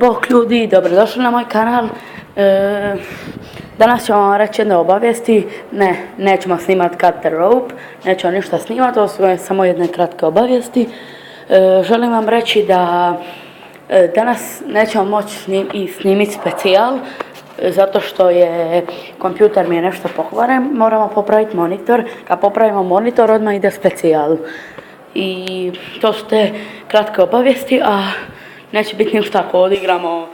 Bok ljudi, dobrodošli na moj kanal. Danas ćemo vam reći jedne obavijesti. Nećemo snimati cut the rope, nećemo ništa snimati, ovo su samo jedne kratke obavijesti. Želim vam reći da danas nećemo moći snimiti specijal, zato što je kompjuter mi je nešto pokvaren, moramo popraviti monitor. Kad popravimo monitor, odmah ide specijal. I to su te kratke obavijesti, a neće biti ništa ako odigramo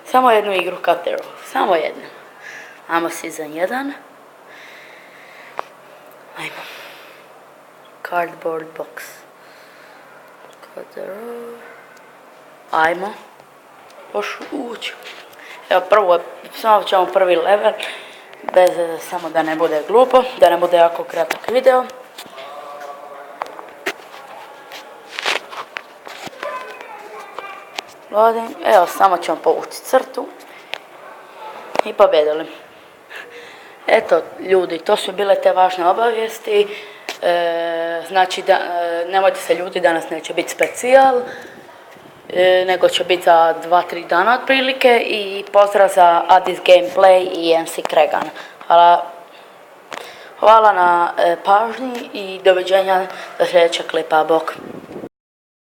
samo jednu igru cut the rope. Samo jednu. Ajmo season 1. Ajmo. Cardboard box. Cut the rope. Ajmo. Ući. Evo samo ćemo prvi level. Samo da ne bude glupo, da ne bude jako kratak video. Loading. Evo, samo ćemo povući crtu i pobjedili. Eto ljudi, to su bile te važne obavijesti. Znači da nemojte se ljuti, danas neće biti specijal, nego će biti za 2-3 dana otprilike. I pozdrav za Adis Gameplay i MC Kregan. Hvala na pažnji i doviđenja do sljedećeg klipa. Bok.